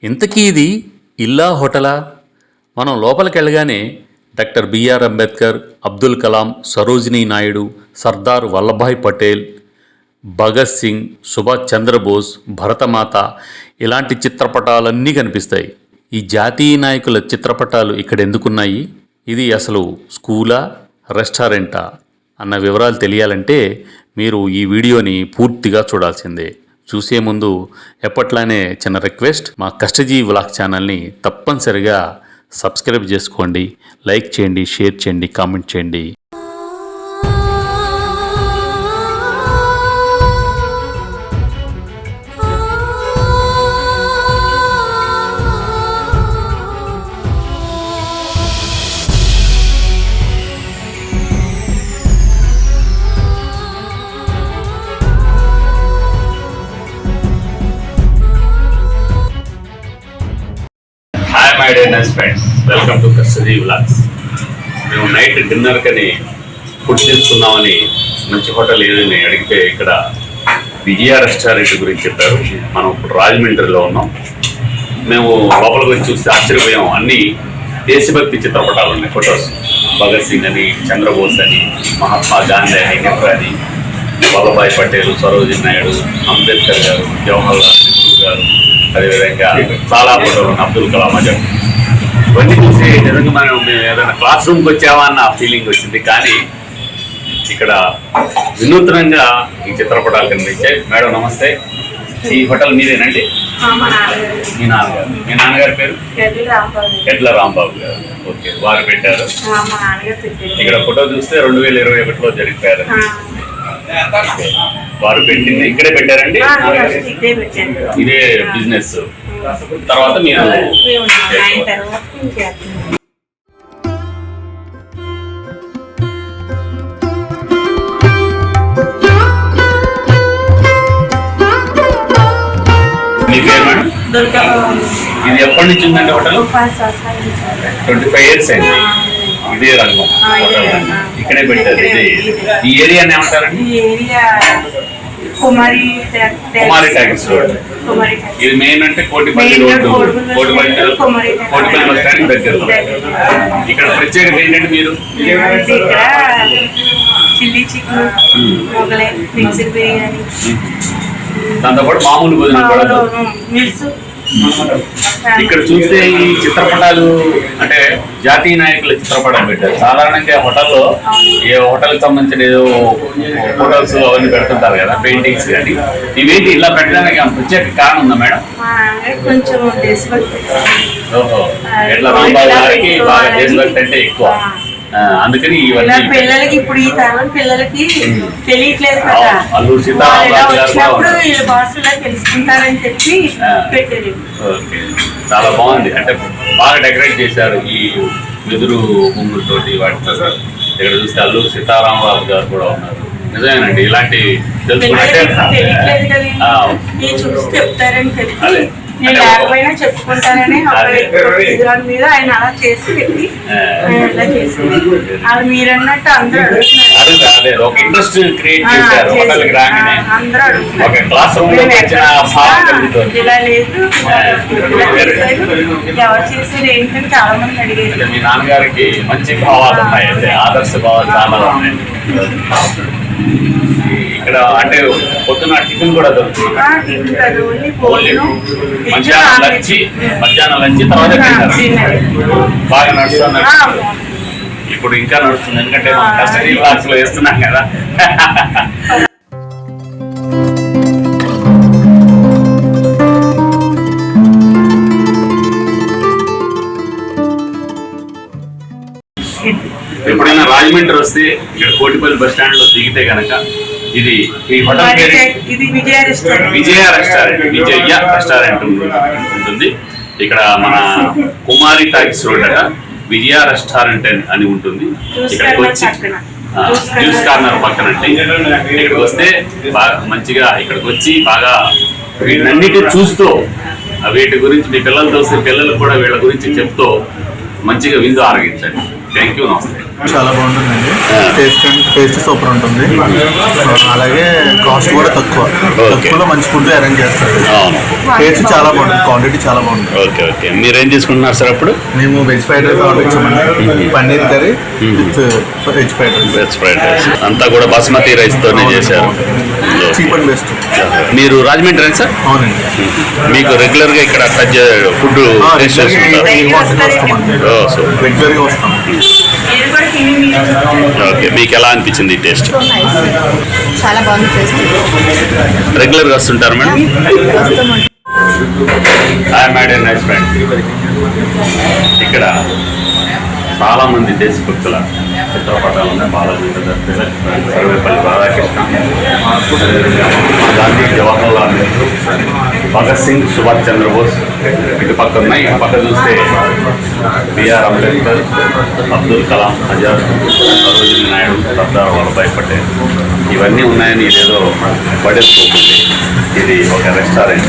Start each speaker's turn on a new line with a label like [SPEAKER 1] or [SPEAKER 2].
[SPEAKER 1] ఇంతకీ ఇది ఇల్లా హోటలా? మనం లోపలికి వెళ్ళగానే డాక్టర్ బిఆర్ అంబేద్కర్, అబ్దుల్ కలాం, సరోజినీ నాయుడు, సర్దార్ వల్లభాయ్ పటేల్, భగత్ సింగ్, సుభాష్ చంద్రబోస్, భరతమాత ఇలాంటి చిత్రపటాలన్నీ కనిపిస్తాయి. ఈ జాతీయ నాయకుల చిత్రపటాలు ఇక్కడ ఎందుకున్నాయి? ఇది అసలు స్కూలా, రెస్టారెంటా అన్న వివరాలు తెలియాలంటే మీరు ఈ వీడియోని పూర్తిగా చూడాల్సిందే. చూసే ముందు ఎప్పట్లానే చిన్న రిక్వెస్ట్, మా కష్టజీవి వ్లాగ్ ఛానల్ని తప్పనిసరిగా సబ్స్క్రైబ్ చేసుకోండి, లైక్ చేయండి, షేర్ చేయండి, కామెంట్ చేయండి. My dear friends, welcome to Kashtajeevi vlogs. మేము నైట్ డిన్నర్కని ఫుడ్ తీసుకున్నామని మంచి హోటల్ ఏదని అడిగితే ఇక్కడ విజయ రెస్టారెంట్ గురించి చెప్పారు. మనం ఇప్పుడు రాజమండ్రిలో ఉన్నాం. మేము లోపలికి వచ్చి చూస్తే ఆశ్చర్యపోయాం. అన్ని దేశభక్తి చిత్రపటాలు ఉన్నాయి, ఫొటోస్. భగత్ సింగ్ అని, చంద్రబోస్ అని, మహాత్మా గాంధీ అని, నెహ్రూ అని, వల్లభాయ్ పటేల్, సరోజినీ నాయుడు, అంబేద్కర్ గారు, జవహర్లాల్ నెహ్రూ గారు, అదేవిధంగా చాలా ఫోటోలు ఉన్నాయి, అబ్దుల్ కలాం గారు. ఇవన్నీ చూసి నిజంగా మేము ఏదైనా క్లాస్ రూమ్కి వచ్చామా అన్న ఫీలింగ్ వచ్చింది. కానీ ఇక్కడ వినూత్నంగా ఈ చిత్రపటాలు కనిపించాయి. మేడం నమస్తే, ఈ హోటల్ మీదేనండి? మీ నాన్నగారి పేరు ఎడ్ల రాంబాబు గారు. ఓకే, వారు పెట్టారు. ఇక్కడ ఫోటో చూస్తే 2021లో జరిగిపోయారు. వారు పెట్టింది ఇక్కడే పెట్టారండి. ఇదే బిజినెస్. తర్వాత మీరు మీ పేరు మేడం? ఇది ఎప్పటి నుంచి ఉందండి హోటల్? 25 years అయింది. ఇదే రంగం ఇక్కడే పెట్టారు. ఈ ఏరియాని ఏమంటారండి? కుమారి టాకీస్ రోడ్. ఇది మెయిన్ అంటే Kotipalli road, Kotipalli bus stand దగ్గర. ఇక్కడ ప్రత్యేకత ఏంటంటే మీరు
[SPEAKER 2] చిల్లీ చికెన్, మిక్స్డ్ బిర్యానీ,
[SPEAKER 1] దాంతోపాటు మామూలు భోజనం కూడా. ఇక్కడ చూస్తే ఈ చిత్రపటాలు అంటే జాతీయ నాయకుల చిత్రపటాలు పెట్టారు. సాధారణంగా హోటల్లో ఏ హోటల్కి సంబంధించిన ఏదో ఫోటోస్ అవన్నీ పెడుతుంటారు కదా, పెయింటింగ్స్ కానీ. ఇవేంటి ఇలా పెట్టడానికి ప్రత్యేక కారణం ఉందా మేడం? ఓహో, ఎట్లా రాంబాబు గారికి బాగా దేశభక్తి అంటే ఎక్కువ, అందుకని
[SPEAKER 2] పిల్లలకి ఇప్పుడు ఈ తరం పిల్లలకి తెలియట్లేదు కదా,
[SPEAKER 1] అల్లూరి సీతారామరాజు
[SPEAKER 2] తెలుసుకుంటారని చెప్పి పెట్టారు.
[SPEAKER 1] చాలా బాగుంది. అంటే బాగా డెకరేట్ చేశారు ఈ వెదురు బొమ్మలతోటి వాటితో. ఇక్కడ చూస్తే అల్లూరి సీతారామరాజు గారు కూడా ఉన్నారు. నిజమేనండి, ఇలాంటి తెలుసుకుంటే
[SPEAKER 2] చెప్తారని చెప్పి నేను లేకపోయినా చెప్పుకుంటానని మీద ఆయన అలా చేసి పెట్టి ఇలా చేసి అది మీరన్నట్టు అందరూ అడుగుతున్నారు. ఇలా లేదు, ఎవరు చేసేది ఏంటని చాలా మంది అడిగారు.
[SPEAKER 1] మీ నాన్నగారికి మంచి భావాలు ఉన్నాయి, ఆదర్శ భావాలు చాలా ఉన్నాయి. ఇక్కడ అంటే పొద్దున్న టిఫిన్ కూడా దొరుకుతుంది, మధ్యాహ్నం లంచ్ తర్వాత బాగా నడుస్తుంది. ఇప్పుడు ఇంకా నడుస్తుంది, ఎందుకంటే మనం కస్టడీ వ్లాగ్స్ లో వేస్తున్నాం కదా. ఎప్పుడైనా రాజమండ్రి వస్తే ఇక్కడ కోటిపల్లి బస్ స్టాండ్ లో దిగితే కనుక ఇది ఈ హోటల్ పేరు విజయ రెస్టారెంట్. విజయ రెస్టారెంట్ ఉంటుంది. ఇక్కడ మన కుమారి టాకీస్ రోడ్ అట విజయ రెస్టారెంట్ అని ఉంటుంది. ఇక్కడికి వచ్చి జ్యూస్ కార్నర్ పక్కన అంటే ఇక్కడికి వస్తే బాగా మంచిగా ఇక్కడికి వచ్చి బాగా వీటన్నిటి చూస్తూ వీటి గురించి మీ పిల్లలతో వస్తే పిల్లలకు కూడా వీళ్ళ గురించి చెప్తూ మంచిగా విందు ఆరగించండి. థ్యాంక్ యూ, నమస్తే.
[SPEAKER 3] చాలా బాగుంటుందండి.
[SPEAKER 1] ఆ.
[SPEAKER 3] టేస్ట్ సూపర్ ఉంటుంది. అలాగే కాస్ట్ కూడా తక్కువ. తక్కువలో మంచి ఫుడ్ అరేంజ్ చేస్తారు.
[SPEAKER 1] అవును.
[SPEAKER 3] టేస్ట్ చాలా బాగుంటుంది. క్వాంటిటీ చాలా బాగుంటుంది.
[SPEAKER 1] ఓకే ఓకే, మీరేం తీసుకుంటున్నారు సార్ అప్పుడు?
[SPEAKER 3] మేము వెజ్ ఫ్రైడ్ రైస్ ఆర్డర్ ఇచ్చామండి. Paneer curry with veg fried rice.
[SPEAKER 1] Veg fried rice అంతా కూడా బాస్మతి రైస్తోనే చేశారు.
[SPEAKER 3] Cheap and best.
[SPEAKER 1] మీరు రాజమండ్రి రైస్ సార్?
[SPEAKER 3] అవునండి.
[SPEAKER 1] మీకు రెగ్యులర్గా ఇక్కడ టచ్ ఫుడ్ టేస్ట్ చేస్తుంటారు? ఓ, సూపర్.
[SPEAKER 3] రెగ్యులర్గా వస్తాం.
[SPEAKER 2] మీరు కూడా తిని మీరు
[SPEAKER 1] ఓకే, మీకు ఎలా అనిపించింది ఈ టేస్ట్?
[SPEAKER 4] చాలా బాగుంది టేస్ట్.
[SPEAKER 1] రెగ్యులర్గా వస్తుంటారు మేడం?
[SPEAKER 4] వస్తామండి.
[SPEAKER 1] I made a nice friend. ఇక్కడ చాలా మంది దేశభక్తుల చిత్రపటాలు ఉన్నాయి. బాలాజీ తిలక్, సర్వేపల్లి రాధాకృష్ణ, గాంధీ, జవహర్లాల్ నెహ్రూ, భగత్ సింగ్, సుభాష్ చంద్రబోస్ ఇటు పక్క ఉన్నాయి. ఇటు పక్క చూస్తే బిఆర్ అంబేద్కర్, అబ్దుల్ కలాం ఆజాద్, సరోజినీ నాయుడు, సర్దార్ వల్లభాయ్ పటేల్ ఇవన్నీ ఉన్నాయని ఇదేదో పడేసుకోకండి. ఇది ఒక రెస్టారెంట్.